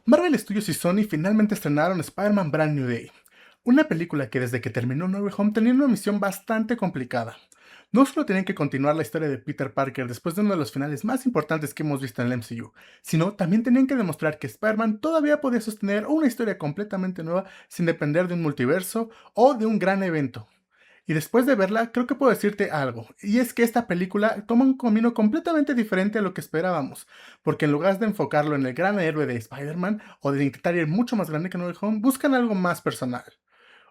Marvel Studios y Sony finalmente estrenaron Spider-Man Brand New Day, una película que desde que terminó No Way Home tenía una misión bastante complicada. No solo tenían que continuar la historia de Peter Parker después de uno de los finales más importantes que hemos visto en el MCU, sino también tenían que demostrar que Spider-Man todavía podía sostener una historia completamente nueva sin depender de un multiverso o de un gran evento. Y después de verla, creo que puedo decirte algo, y es que esta película toma un camino completamente diferente a lo que esperábamos, porque en lugar de enfocarlo en el gran héroe de Spider-Man, o de intentar ir mucho más grande que No Way Home, buscan algo más personal.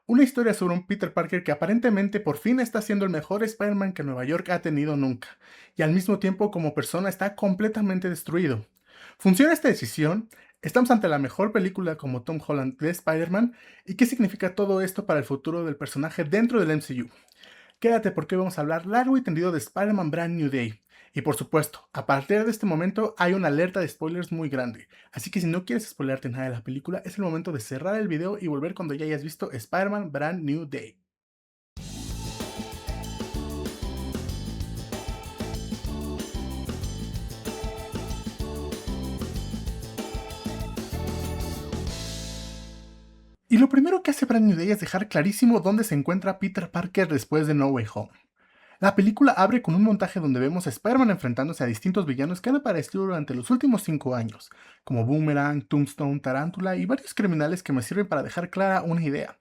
Una historia sobre un Peter Parker que aparentemente por fin está siendo el mejor Spider-Man que Nueva York ha tenido nunca, y al mismo tiempo como persona está completamente destruido. ¿Funciona esta decisión? ¿Estamos ante la mejor película como Tom Holland de Spider-Man? ¿Y qué significa todo esto para el futuro del personaje dentro del MCU? Quédate porque hoy vamos a hablar largo y tendido de Spider-Man Brand New Day. Y por supuesto, a partir de este momento hay una alerta de spoilers muy grande, así que si no quieres spoilearte nada de la película, es el momento de cerrar el video y volver cuando ya hayas visto Spider-Man Brand New Day. Y lo primero que hace Brand New Day es dejar clarísimo dónde se encuentra Peter Parker después de No Way Home. La película abre con un montaje donde vemos a Spider-Man enfrentándose a distintos villanos que han aparecido durante los últimos 5 años, como Boomerang, Tombstone, Tarántula y varios criminales que me sirven para dejar clara una idea.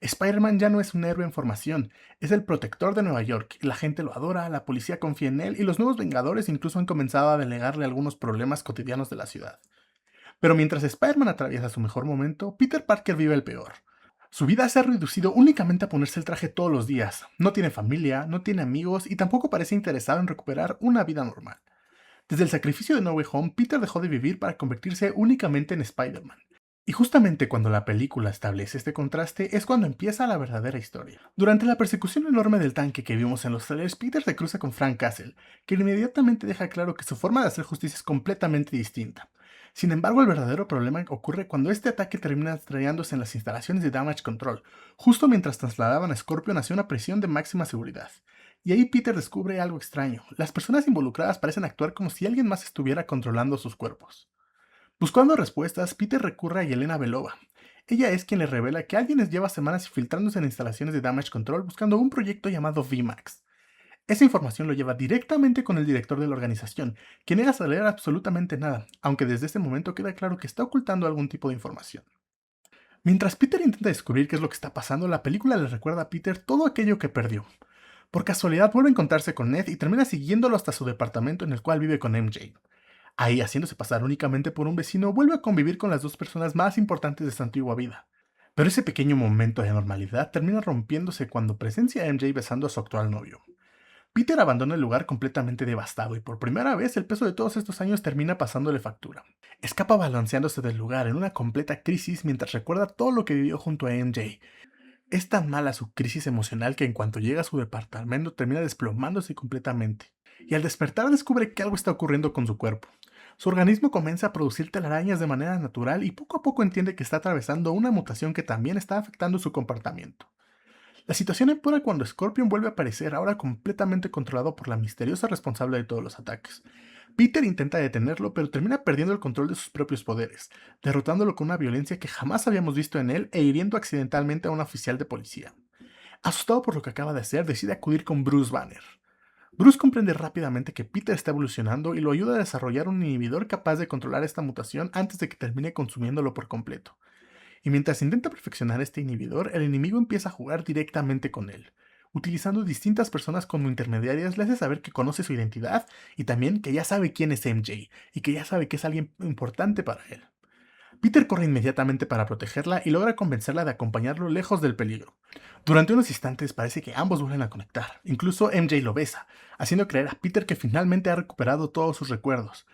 Spider-Man ya no es un héroe en formación, es el protector de Nueva York, y la gente lo adora, la policía confía en él y los nuevos Vengadores incluso han comenzado a delegarle algunos problemas cotidianos de la ciudad. Pero mientras Spider-Man atraviesa su mejor momento, Peter Parker vive el peor. Su vida se ha reducido únicamente a ponerse el traje todos los días. No tiene familia, no tiene amigos y tampoco parece interesado en recuperar una vida normal. Desde el sacrificio de No Way Home, Peter dejó de vivir para convertirse únicamente en Spider-Man. Y justamente cuando la película establece este contraste es cuando empieza la verdadera historia. Durante la persecución enorme del tanque que vimos en los trailers, Peter se cruza con Frank Castle, que inmediatamente deja claro que su forma de hacer justicia es completamente distinta. Sin embargo, el verdadero problema ocurre cuando este ataque termina estrellándose en las instalaciones de Damage Control, justo mientras trasladaban a Scorpion hacia una prisión de máxima seguridad. Y ahí Peter descubre algo extraño. Las personas involucradas parecen actuar como si alguien más estuviera controlando sus cuerpos. Buscando respuestas, Peter recurre a Yelena Belova. Ella es quien le revela que alguien les lleva semanas infiltrándose en instalaciones de Damage Control buscando un proyecto llamado VMAX. Esa información lo lleva directamente con el director de la organización, quien niega saber absolutamente nada, aunque desde ese momento queda claro que está ocultando algún tipo de información. Mientras Peter intenta descubrir qué es lo que está pasando, la película le recuerda a Peter todo aquello que perdió. Por casualidad vuelve a encontrarse con Ned y termina siguiéndolo hasta su departamento en el cual vive con MJ. Ahí, haciéndose pasar únicamente por un vecino, vuelve a convivir con las dos personas más importantes de su antigua vida. Pero ese pequeño momento de normalidad termina rompiéndose cuando presencia a MJ besando a su actual novio. Peter abandona el lugar completamente devastado y por primera vez el peso de todos estos años termina pasándole factura. Escapa balanceándose del lugar en una completa crisis mientras recuerda todo lo que vivió junto a MJ. Es tan mala su crisis emocional que en cuanto llega a su departamento termina desplomándose completamente. Y al despertar descubre que algo está ocurriendo con su cuerpo. Su organismo comienza a producir telarañas de manera natural y poco a poco entiende que está atravesando una mutación que también está afectando su comportamiento. La situación empeora cuando Scorpion vuelve a aparecer, ahora completamente controlado por la misteriosa responsable de todos los ataques. Peter intenta detenerlo, pero termina perdiendo el control de sus propios poderes, derrotándolo con una violencia que jamás habíamos visto en él e hiriendo accidentalmente a un oficial de policía. Asustado por lo que acaba de hacer, decide acudir con Bruce Banner. Bruce comprende rápidamente que Peter está evolucionando y lo ayuda a desarrollar un inhibidor capaz de controlar esta mutación antes de que termine consumiéndolo por completo. Y mientras intenta perfeccionar este inhibidor, el enemigo empieza a jugar directamente con él. Utilizando distintas personas como intermediarias, le hace saber que conoce su identidad y también que ya sabe quién es MJ y que ya sabe que es alguien importante para él. Peter corre inmediatamente para protegerla y logra convencerla de acompañarlo lejos del peligro. Durante unos instantes parece que ambos vuelven a conectar, incluso MJ lo besa, haciendo creer a Peter que finalmente ha recuperado todos sus recuerdos.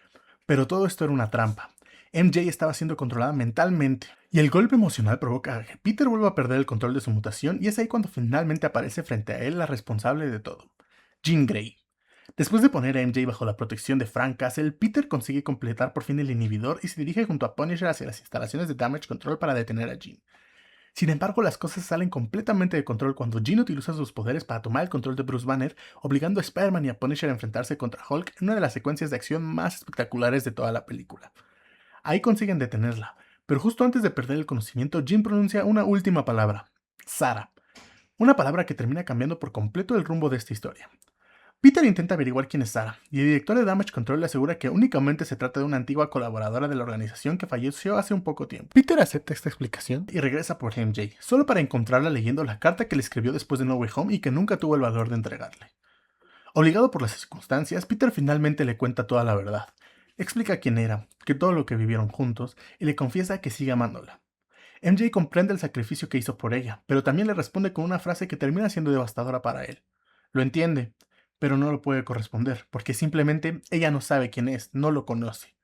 Pero todo esto era una trampa. MJ estaba siendo controlada mentalmente, y el golpe emocional provoca que Peter vuelva a perder el control de su mutación y es ahí cuando finalmente aparece frente a él la responsable de todo, Jean Grey. Después de poner a MJ bajo la protección de Frank Castle, Peter consigue completar por fin el inhibidor y se dirige junto a Punisher hacia las instalaciones de Damage Control para detener a Jean. Sin embargo, las cosas salen completamente de control cuando Jean utiliza sus poderes para tomar el control de Bruce Banner, obligando a Spider-Man y a Punisher a enfrentarse contra Hulk en una de las secuencias de acción más espectaculares de toda la película. Ahí consiguen detenerla, Pero justo antes de perder el conocimiento, Jean pronuncia una última palabra: Sarah. Una palabra que termina cambiando por completo el rumbo de esta historia. Peter intenta averiguar quién es Sarah, y el director de Damage Control le asegura que únicamente se trata de una antigua colaboradora de la organización que falleció hace un poco tiempo. Peter acepta esta explicación y regresa por MJ, solo para encontrarla leyendo la carta que le escribió después de No Way Home y que nunca tuvo el valor de entregarle. Obligado por las circunstancias, Peter finalmente le cuenta toda la verdad. Explica quién era, que todo lo que vivieron juntos, y le confiesa que sigue amándola. MJ comprende el sacrificio que hizo por ella, pero también le responde con una frase que termina siendo devastadora para él. Lo entiende, pero no lo puede corresponder, porque simplemente ella no sabe quién es, no lo conoce.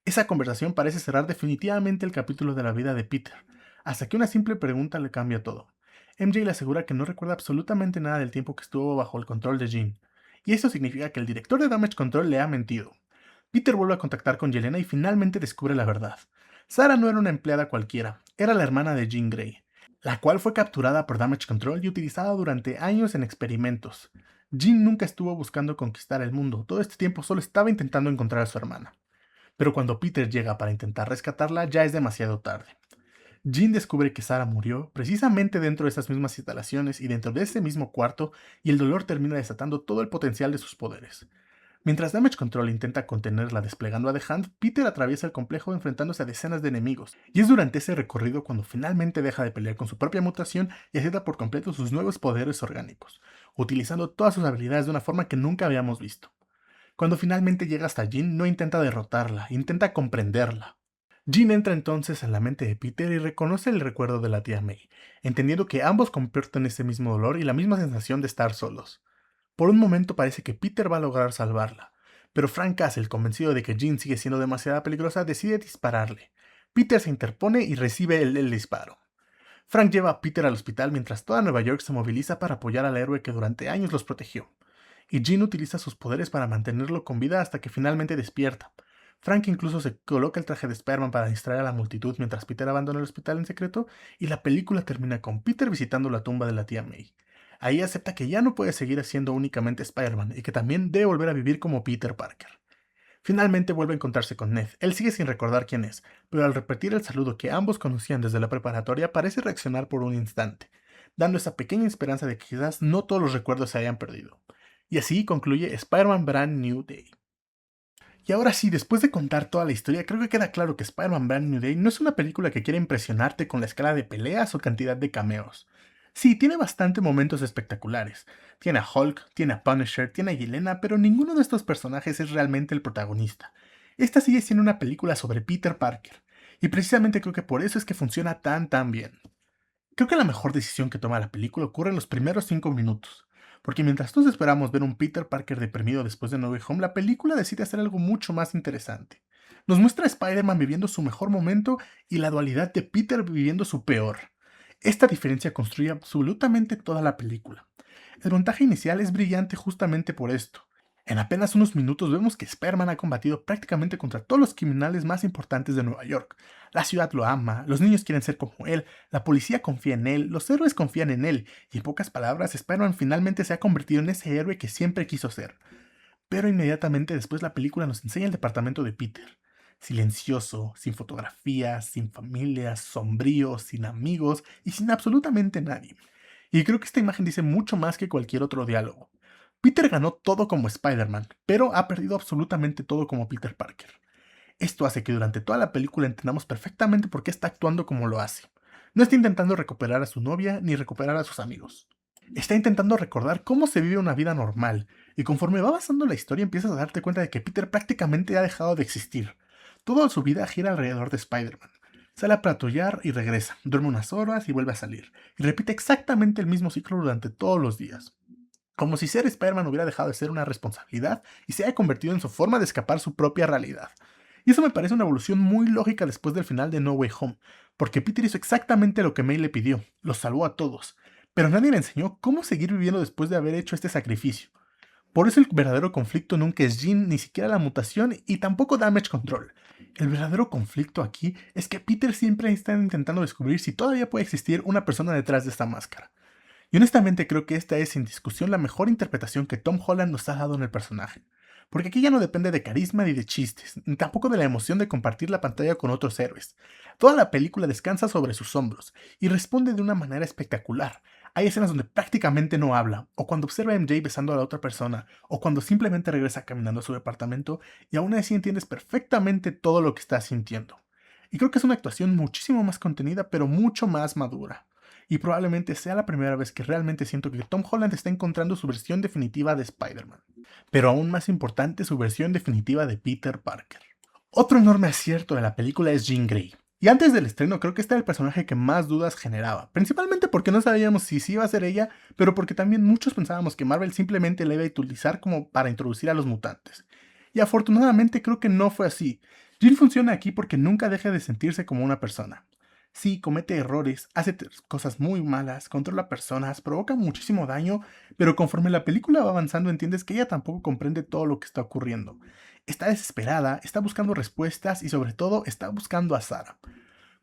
Esa conversación parece cerrar definitivamente el capítulo de la vida de Peter, hasta que una simple pregunta le cambia todo. MJ le asegura que no recuerda absolutamente nada del tiempo que estuvo bajo el control de Jean, y eso significa que el director de Damage Control le ha mentido. Peter vuelve a contactar con Yelena y finalmente descubre la verdad. Sarah no era una empleada cualquiera, era la hermana de Jean Grey, la cual fue capturada por Damage Control y utilizada durante años en experimentos. Jean nunca estuvo buscando conquistar el mundo, todo este tiempo solo estaba intentando encontrar a su hermana. Pero cuando Peter llega para intentar rescatarla, ya es demasiado tarde. Jean descubre que Sarah murió precisamente dentro de esas mismas instalaciones y dentro de ese mismo cuarto, y el dolor termina desatando todo el potencial de sus poderes. Mientras Damage Control intenta contenerla desplegando a The Hand, Peter atraviesa el complejo enfrentándose a decenas de enemigos, y es durante ese recorrido cuando finalmente deja de pelear con su propia mutación y acepta por completo sus nuevos poderes orgánicos, utilizando todas sus habilidades de una forma que nunca habíamos visto. Cuando finalmente llega hasta Jean, no intenta derrotarla, intenta comprenderla. Jean entra entonces en la mente de Peter y reconoce el recuerdo de la tía May, entendiendo que ambos comparten ese mismo dolor y la misma sensación de estar solos. Por un momento parece que Peter va a lograr salvarla, pero Frank Castle, convencido de que Jean sigue siendo demasiado peligrosa, decide dispararle. Peter se interpone y recibe el disparo. Frank lleva a Peter al hospital mientras toda Nueva York se moviliza para apoyar al héroe que durante años los protegió. Y Jean utiliza sus poderes para mantenerlo con vida hasta que finalmente despierta. Frank incluso se coloca el traje de Spider-Man para distraer a la multitud mientras Peter abandona el hospital en secreto, y la película termina con Peter visitando la tumba de la tía May. Ahí acepta que ya no puede seguir siendo únicamente Spider-Man y que también debe volver a vivir como Peter Parker. Finalmente vuelve a encontrarse con Ned. Él sigue sin recordar quién es, pero al repetir el saludo que ambos conocían desde la preparatoria parece reaccionar por un instante, dando esa pequeña esperanza de que quizás no todos los recuerdos se hayan perdido. Y así concluye Spider-Man Brand New Day. Y ahora sí, después de contar toda la historia, creo que queda claro que Spider-Man Brand New Day no es una película que quiere impresionarte con la escala de peleas o cantidad de cameos. Sí, tiene bastante momentos espectaculares. Tiene a Hulk, tiene a Punisher, tiene a Yelena, pero ninguno de estos personajes es realmente el protagonista. Esta sigue siendo una película sobre Peter Parker, y precisamente creo que por eso es que funciona tan bien. Creo que la mejor decisión que toma la película ocurre en los primeros 5 minutos, porque mientras todos esperamos ver un Peter Parker deprimido después de No Way Home, la película decide hacer algo mucho más interesante. Nos muestra a Spider-Man viviendo su mejor momento y la dualidad de Peter viviendo su peor. Esta diferencia construye absolutamente toda la película. El montaje inicial es brillante justamente por esto. En apenas unos minutos vemos que Spider-Man ha combatido prácticamente contra todos los criminales más importantes de Nueva York. La ciudad lo ama, los niños quieren ser como él, la policía confía en él, los héroes confían en él, y en pocas palabras, Spider-Man finalmente se ha convertido en ese héroe que siempre quiso ser. Pero inmediatamente después la película nos enseña el departamento de Peter. Silencioso, sin fotografías, sin familia, sombrío, sin amigos y sin absolutamente nadie. Y creo que esta imagen dice mucho más que cualquier otro diálogo. Peter ganó todo como Spider-Man, pero ha perdido absolutamente todo como Peter Parker. Esto hace que durante toda la película entendamos perfectamente por qué está actuando como lo hace. No está intentando recuperar a su novia ni recuperar a sus amigos. Está intentando recordar cómo se vive una vida normal, y conforme va avanzando la historia empiezas a darte cuenta de que Peter prácticamente ha dejado de existir. Toda su vida gira alrededor de Spider-Man. Sale a patrullar y regresa, duerme unas horas y vuelve a salir, y repite exactamente el mismo ciclo durante todos los días. Como si ser Spider-Man hubiera dejado de ser una responsabilidad y se haya convertido en su forma de escapar su propia realidad. Y eso me parece una evolución muy lógica después del final de No Way Home, porque Peter hizo exactamente lo que May le pidió, los salvó a todos, pero nadie le enseñó cómo seguir viviendo después de haber hecho este sacrificio. Por eso el verdadero conflicto nunca es Jean, ni siquiera la mutación y tampoco Damage Control. El verdadero conflicto aquí es que Peter siempre está intentando descubrir si todavía puede existir una persona detrás de esta máscara. Y honestamente creo que esta es sin discusión la mejor interpretación que Tom Holland nos ha dado en el personaje, porque aquí ya no depende de carisma ni de chistes, ni tampoco de la emoción de compartir la pantalla con otros héroes. Toda la película descansa sobre sus hombros y responde de una manera espectacular. Hay escenas donde prácticamente no habla, o cuando observa a MJ besando a la otra persona, o cuando simplemente regresa caminando a su departamento y aún así entiendes perfectamente todo lo que está sintiendo. Y creo que es una actuación muchísimo más contenida, pero mucho más madura. Y probablemente sea la primera vez que realmente siento que Tom Holland está encontrando su versión definitiva de Spider-Man. Pero aún más importante, su versión definitiva de Peter Parker. Otro enorme acierto de la película es Jean Grey. Y antes del estreno creo que este era el personaje que más dudas generaba, principalmente porque no sabíamos si sí iba a ser ella, pero porque también muchos pensábamos que Marvel simplemente la iba a utilizar como para introducir a los mutantes. Y afortunadamente creo que no fue así. Jean funciona aquí porque nunca deja de sentirse como una persona. Sí, comete errores, hace cosas muy malas, controla personas, provoca muchísimo daño, pero conforme la película va avanzando entiendes que ella tampoco comprende todo lo que está ocurriendo. Está desesperada, está buscando respuestas y sobre todo está buscando a Sarah.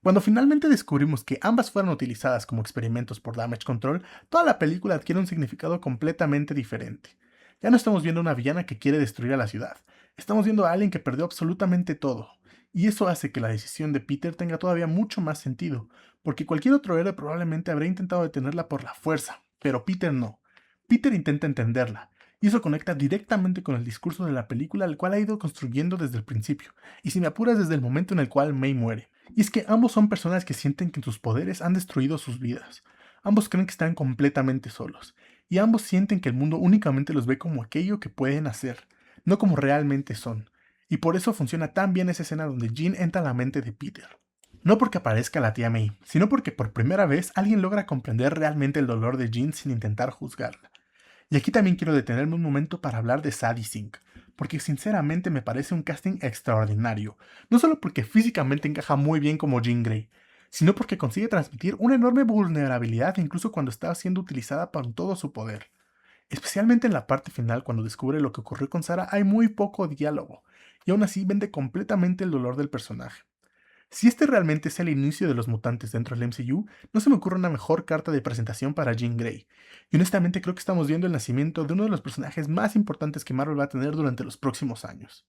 Cuando finalmente descubrimos que ambas fueron utilizadas como experimentos por Damage Control, toda la película adquiere un significado completamente diferente. Ya no estamos viendo a una villana que quiere destruir a la ciudad, estamos viendo a alguien que perdió absolutamente todo. Y eso hace que la decisión de Peter tenga todavía mucho más sentido, porque cualquier otro héroe probablemente habría intentado detenerla por la fuerza, pero Peter no. Peter intenta entenderla, y eso conecta directamente con el discurso de la película al cual ha ido construyendo desde el principio, y si me apuras desde el momento en el cual May muere. Y es que ambos son personas que sienten que sus poderes han destruido sus vidas. Ambos creen que están completamente solos, y ambos sienten que el mundo únicamente los ve como aquello que pueden hacer, no como realmente son. Y por eso funciona tan bien esa escena donde Jean entra a la mente de Peter. No porque aparezca la tía May, sino porque por primera vez alguien logra comprender realmente el dolor de Jean sin intentar juzgarla. Y aquí también quiero detenerme un momento para hablar de Sadie Sink, porque sinceramente me parece un casting extraordinario, no solo porque físicamente encaja muy bien como Jean Grey, sino porque consigue transmitir una enorme vulnerabilidad incluso cuando está siendo utilizada con todo su poder. Especialmente en la parte final cuando descubre lo que ocurrió con Sarah hay muy poco diálogo, y aún así vende completamente el dolor del personaje. Si este realmente es el inicio de los mutantes dentro del MCU, no se me ocurre una mejor carta de presentación para Jean Grey. Y honestamente creo que estamos viendo el nacimiento de uno de los personajes más importantes que Marvel va a tener durante los próximos años.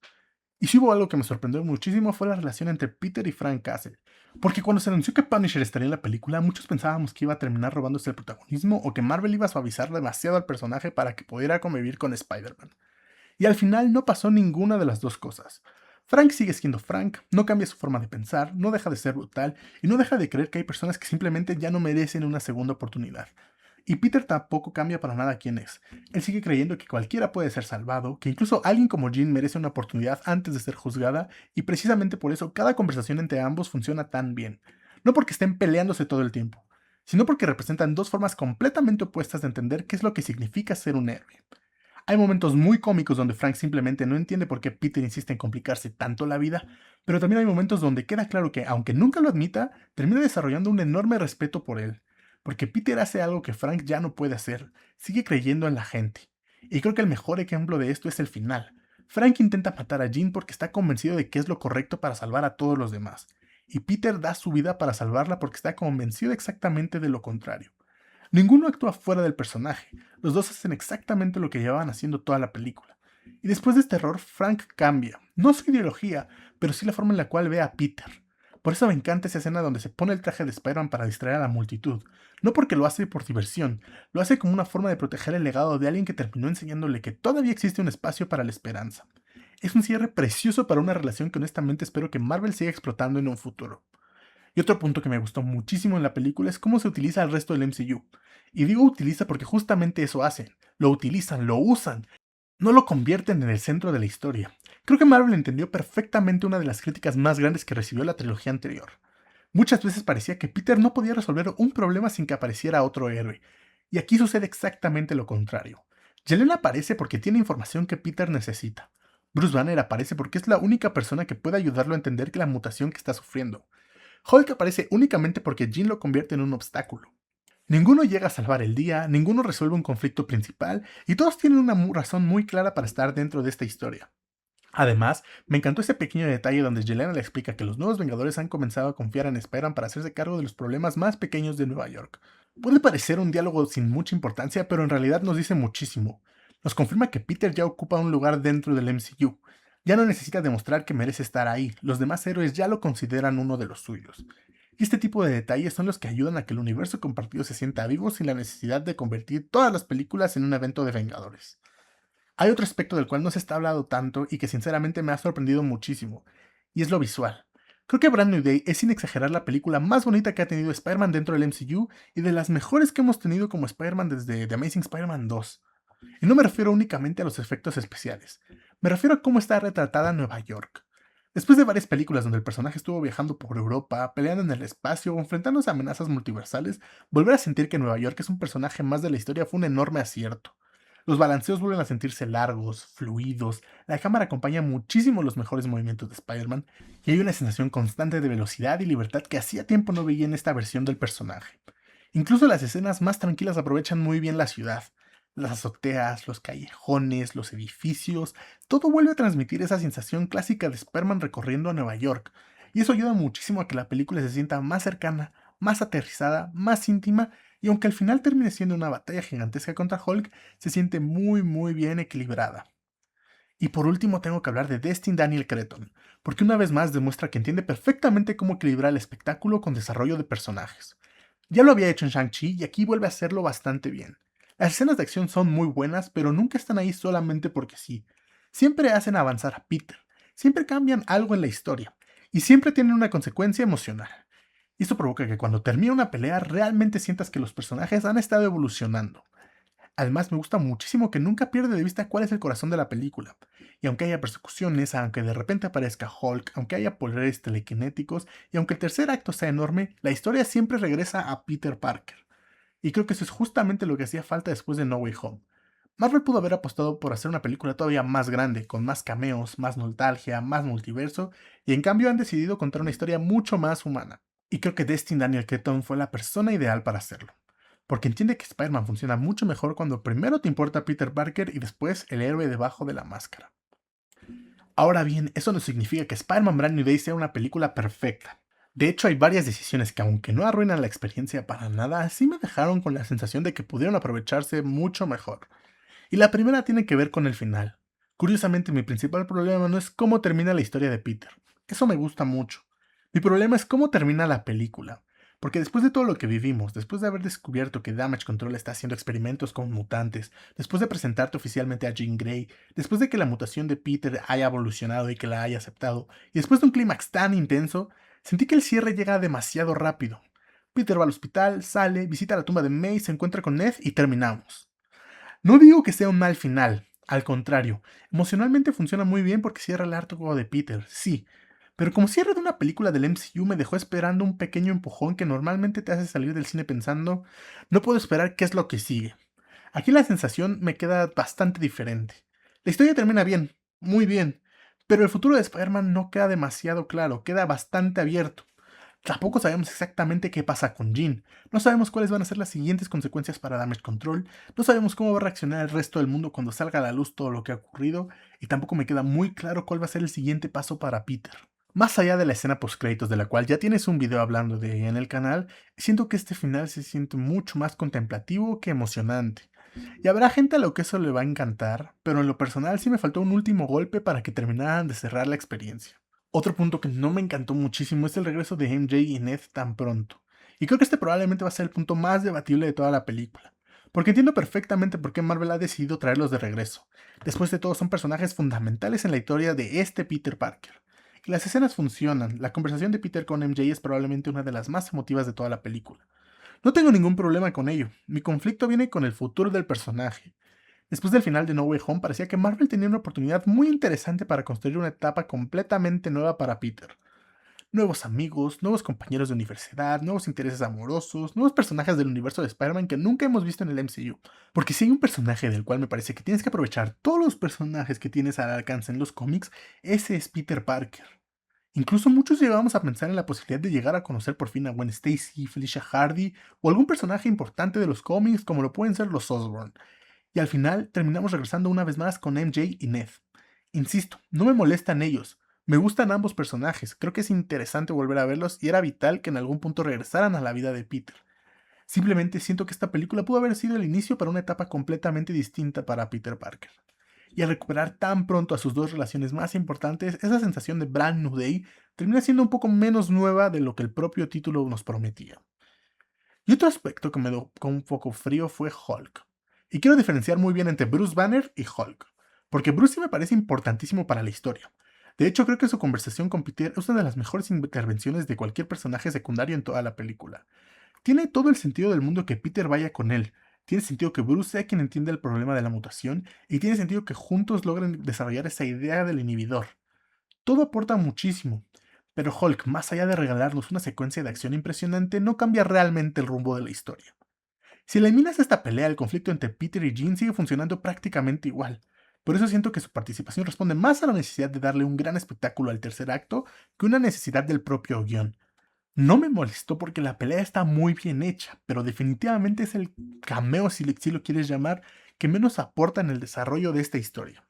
Y si hubo algo que me sorprendió muchísimo fue la relación entre Peter y Frank Castle. Porque cuando se anunció que Punisher estaría en la película, muchos pensábamos que iba a terminar robándose el protagonismo o que Marvel iba a suavizar demasiado al personaje para que pudiera convivir con Spider-Man. Y al final no pasó ninguna de las dos cosas. Frank sigue siendo Frank, no cambia su forma de pensar, no deja de ser brutal y no deja de creer que hay personas que simplemente ya no merecen una segunda oportunidad. Y Peter tampoco cambia para nada quién es. Él sigue creyendo que cualquiera puede ser salvado, que incluso alguien como Jean merece una oportunidad antes de ser juzgada, y precisamente por eso cada conversación entre ambos funciona tan bien. No porque estén peleándose todo el tiempo, sino porque representan dos formas completamente opuestas de entender qué es lo que significa ser un héroe. Hay momentos muy cómicos donde Frank simplemente no entiende por qué Peter insiste en complicarse tanto la vida, pero también hay momentos donde queda claro que, aunque nunca lo admita, termina desarrollando un enorme respeto por él, porque Peter hace algo que Frank ya no puede hacer, sigue creyendo en la gente. Y creo que el mejor ejemplo de esto es el final. Frank intenta matar a Jean porque está convencido de que es lo correcto para salvar a todos los demás, y Peter da su vida para salvarla porque está convencido exactamente de lo contrario. Ninguno actúa fuera del personaje, los dos hacen exactamente lo que llevaban haciendo toda la película. Y después de este error, Frank cambia, no su ideología, pero sí la forma en la cual ve a Peter. Por eso me encanta esa escena donde se pone el traje de Spider-Man para distraer a la multitud, no porque lo hace por diversión, lo hace como una forma de proteger el legado de alguien que terminó enseñándole que todavía existe un espacio para la esperanza. Es un cierre precioso para una relación que honestamente espero que Marvel siga explotando en un futuro. Y otro punto que me gustó muchísimo en la película es cómo se utiliza el resto del MCU. Y digo utiliza porque justamente eso hacen. Lo utilizan, lo usan. No lo convierten en el centro de la historia. Creo que Marvel entendió perfectamente una de las críticas más grandes que recibió la trilogía anterior. Muchas veces parecía que Peter no podía resolver un problema sin que apareciera otro héroe. Y aquí sucede exactamente lo contrario. Yelena aparece porque tiene información que Peter necesita. Bruce Banner aparece porque es la única persona que puede ayudarlo a entender que la mutación que está sufriendo. Hulk aparece únicamente porque Jean lo convierte en un obstáculo. Ninguno llega a salvar el día, ninguno resuelve un conflicto principal, y todos tienen una razón muy clara para estar dentro de esta historia. Además, me encantó ese pequeño detalle donde Yelena le explica que los nuevos Vengadores han comenzado a confiar en Spider-Man para hacerse cargo de los problemas más pequeños de Nueva York. Puede parecer un diálogo sin mucha importancia, pero en realidad nos dice muchísimo. Nos confirma que Peter ya ocupa un lugar dentro del MCU. Ya no necesita demostrar que merece estar ahí, los demás héroes ya lo consideran uno de los suyos. Y este tipo de detalles son los que ayudan a que el universo compartido se sienta vivo sin la necesidad de convertir todas las películas en un evento de Vengadores. Hay otro aspecto del cual no se está hablando tanto y que sinceramente me ha sorprendido muchísimo, y es lo visual. Creo que Brand New Day es sin exagerar la película más bonita que ha tenido Spider-Man dentro del MCU y de las mejores que hemos tenido como Spider-Man desde The Amazing Spider-Man 2. Y no me refiero únicamente a los efectos especiales, me refiero a cómo está retratada Nueva York. Después de varias películas donde el personaje estuvo viajando por Europa, peleando en el espacio o enfrentándose a amenazas multiversales, volver a sentir que Nueva York es un personaje más de la historia fue un enorme acierto. Los balanceos vuelven a sentirse largos, fluidos, la cámara acompaña muchísimo los mejores movimientos de Spider-Man y hay una sensación constante de velocidad y libertad que hacía tiempo no veía en esta versión del personaje. Incluso las escenas más tranquilas aprovechan muy bien la ciudad. Las azoteas, los callejones, los edificios, todo vuelve a transmitir esa sensación clásica de Spider-Man recorriendo a Nueva York. Y eso ayuda muchísimo a que la película se sienta más cercana, más aterrizada, más íntima, y aunque al final termine siendo una batalla gigantesca contra Hulk, se siente muy bien equilibrada. Y por último tengo que hablar de Destin Daniel Cretton, porque una vez más demuestra que entiende perfectamente cómo equilibrar el espectáculo con desarrollo de personajes. Ya lo había hecho en Shang-Chi y aquí vuelve a hacerlo bastante bien. Las escenas de acción son muy buenas, pero nunca están ahí solamente porque sí. Siempre hacen avanzar a Peter, siempre cambian algo en la historia, y siempre tienen una consecuencia emocional. Y esto provoca que cuando termina una pelea realmente sientas que los personajes han estado evolucionando. Además, me gusta muchísimo que nunca pierde de vista cuál es el corazón de la película. Y aunque haya persecuciones, aunque de repente aparezca Hulk, aunque haya poderes telequinéticos, y aunque el tercer acto sea enorme, la historia siempre regresa a Peter Parker. Y creo que eso es justamente lo que hacía falta después de No Way Home. Marvel pudo haber apostado por hacer una película todavía más grande, con más cameos, más nostalgia, más multiverso, y en cambio han decidido contar una historia mucho más humana. Y creo que Destin Daniel Cretton fue la persona ideal para hacerlo. Porque entiende que Spider-Man funciona mucho mejor cuando primero te importa Peter Parker y después el héroe debajo de la máscara. Ahora bien, eso no significa que Spider-Man Brand New Day sea una película perfecta. De hecho, hay varias decisiones que, aunque no arruinan la experiencia para nada, sí me dejaron con la sensación de que pudieron aprovecharse mucho mejor. Y la primera tiene que ver con el final. Curiosamente, mi principal problema no es cómo termina la historia de Peter. Eso me gusta mucho. Mi problema es cómo termina la película. Porque después de todo lo que vivimos, después de haber descubierto que Damage Control está haciendo experimentos con mutantes, después de presentarte oficialmente a Jean Grey, después de que la mutación de Peter haya evolucionado y que la haya aceptado, y después de un clímax tan intenso, sentí que el cierre llega demasiado rápido. Peter va al hospital, sale, visita la tumba de May, se encuentra con Ned y terminamos. No digo que sea un mal final, al contrario, emocionalmente funciona muy bien porque cierra el arco de Peter, sí, pero como cierre de una película del MCU me dejó esperando un pequeño empujón que normalmente te hace salir del cine pensando, no puedo esperar qué es lo que sigue. Aquí la sensación me queda bastante diferente. La historia termina bien, muy bien, pero el futuro de Spider-Man no queda demasiado claro, queda bastante abierto. Tampoco sabemos exactamente qué pasa con Jean. No sabemos cuáles van a ser las siguientes consecuencias para Damage Control. No sabemos cómo va a reaccionar el resto del mundo cuando salga a la luz todo lo que ha ocurrido. Y tampoco me queda muy claro cuál va a ser el siguiente paso para Peter. Más allá de la escena post-créditos de la cual ya tienes un video hablando de ella en el canal, siento que este final se siente mucho más contemplativo que emocionante. Y habrá gente a lo que eso le va a encantar, pero en lo personal sí me faltó un último golpe para que terminaran de cerrar la experiencia. Otro punto que no me encantó muchísimo es el regreso de MJ y Ned tan pronto. Y creo que este probablemente va a ser el punto más debatible de toda la película. Porque entiendo perfectamente por qué Marvel ha decidido traerlos de regreso. Después de todo son personajes fundamentales en la historia de este Peter Parker. Y las escenas funcionan, la conversación de Peter con MJ es probablemente una de las más emotivas de toda la película. No tengo ningún problema con ello, mi conflicto viene con el futuro del personaje. Después del final de No Way Home parecía que Marvel tenía una oportunidad muy interesante para construir una etapa completamente nueva para Peter. Nuevos amigos, nuevos compañeros de universidad, nuevos intereses amorosos, nuevos personajes del universo de Spider-Man que nunca hemos visto en el MCU. Porque si hay un personaje del cual me parece que tienes que aprovechar todos los personajes que tienes al alcance en los cómics, ese es Peter Parker. Incluso muchos llegamos a pensar en la posibilidad de llegar a conocer por fin a Gwen Stacy, Felicia Hardy o algún personaje importante de los cómics como lo pueden ser los Osborn. Y al final terminamos regresando una vez más con MJ y Ned. Insisto, no me molestan ellos. Me gustan ambos personajes, creo que es interesante volver a verlos y era vital que en algún punto regresaran a la vida de Peter. Simplemente siento que esta película pudo haber sido el inicio para una etapa completamente distinta para Peter Parker. Y al recuperar tan pronto a sus dos relaciones más importantes, esa sensación de Brand New Day termina siendo un poco menos nueva de lo que el propio título nos prometía. Y otro aspecto que me dejó un poco frío fue Hulk. Y quiero diferenciar muy bien entre Bruce Banner y Hulk, porque Bruce sí me parece importantísimo para la historia. De hecho, creo que su conversación con Peter es una de las mejores intervenciones de cualquier personaje secundario en toda la película. Tiene todo el sentido del mundo que Peter vaya con él. Tiene sentido que Bruce sea quien entienda el problema de la mutación y tiene sentido que juntos logren desarrollar esa idea del inhibidor. Todo aporta muchísimo, pero Hulk, más allá de regalarnos una secuencia de acción impresionante, no cambia realmente el rumbo de la historia. Si eliminas esta pelea, el conflicto entre Peter y Jean sigue funcionando prácticamente igual. Por eso siento que su participación responde más a la necesidad de darle un gran espectáculo al tercer acto que una necesidad del propio guión. No me molestó porque la pelea está muy bien hecha, pero definitivamente es el cameo, si lo quieres llamar, que menos aporta en el desarrollo de esta historia.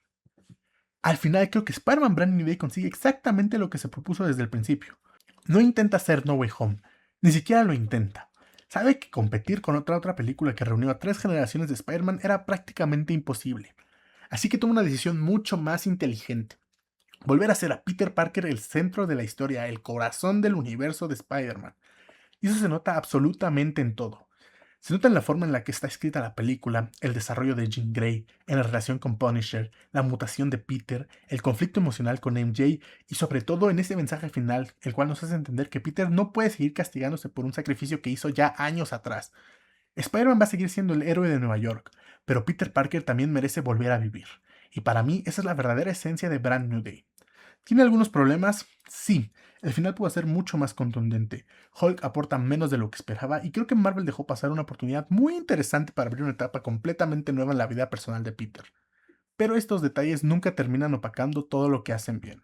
Al final creo que Spider-Man Brand New Day consigue exactamente lo que se propuso desde el principio. No intenta hacer No Way Home, ni siquiera lo intenta. Sabe que competir con otra película que reunió a 3 generaciones de Spider-Man era prácticamente imposible. Así que toma una decisión mucho más inteligente. Volver a hacer a Peter Parker el centro de la historia, el corazón del universo de Spider-Man. Y eso se nota absolutamente en todo. Se nota en la forma en la que está escrita la película, el desarrollo de Jean Grey, en la relación con Punisher, la mutación de Peter, el conflicto emocional con MJ y sobre todo en ese mensaje final, el cual nos hace entender que Peter no puede seguir castigándose por un sacrificio que hizo ya años atrás. Spider-Man va a seguir siendo el héroe de Nueva York, pero Peter Parker también merece volver a vivir. Y para mí esa es la verdadera esencia de Brand New Day. ¿Tiene algunos problemas? Sí. El final pudo ser mucho más contundente. Hulk aporta menos de lo que esperaba y creo que Marvel dejó pasar una oportunidad muy interesante para abrir una etapa completamente nueva en la vida personal de Peter. Pero estos detalles nunca terminan opacando todo lo que hacen bien.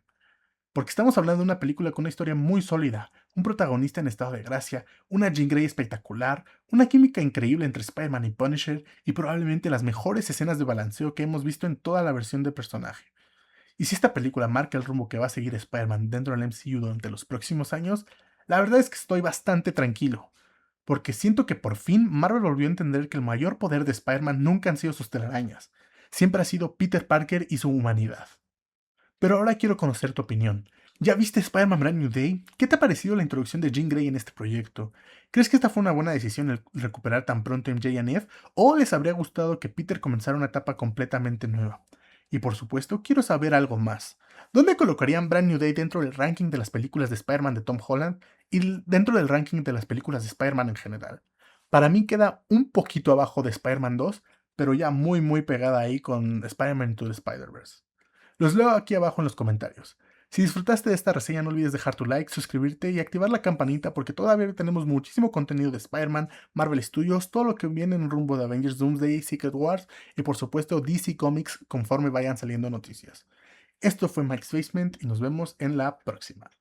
Porque estamos hablando de una película con una historia muy sólida, un protagonista en estado de gracia, una Jean Grey espectacular, una química increíble entre Spider-Man y Punisher y probablemente las mejores escenas de balanceo que hemos visto en toda la versión del personaje. Y si esta película marca el rumbo que va a seguir Spider-Man dentro del MCU durante los próximos años, la verdad es que estoy bastante tranquilo, porque siento que por fin Marvel volvió a entender que el mayor poder de Spider-Man nunca han sido sus telarañas, siempre ha sido Peter Parker y su humanidad. Pero ahora quiero conocer tu opinión. ¿Ya viste Spider-Man Brand New Day? ¿Qué te ha parecido la introducción de Jean Grey en este proyecto? ¿Crees que esta fue una buena decisión el recuperar tan pronto MJ y F? ¿O les habría gustado que Peter comenzara una etapa completamente nueva? Y por supuesto, quiero saber algo más. ¿Dónde colocarían Brand New Day dentro del ranking de las películas de Spider-Man de Tom Holland y dentro del ranking de las películas de Spider-Man en general? Para mí queda un poquito abajo de Spider-Man 2, pero ya muy pegada ahí con Spider-Man Into the Spider-Verse. Los leo aquí abajo en los comentarios. Si disfrutaste de esta reseña no olvides dejar tu like, suscribirte y activar la campanita porque todavía tenemos muchísimo contenido de Spider-Man, Marvel Studios, todo lo que viene en rumbo de Avengers Doomsday, Secret Wars y por supuesto DC Comics conforme vayan saliendo noticias. Esto fue Mike's Basement y nos vemos en la próxima.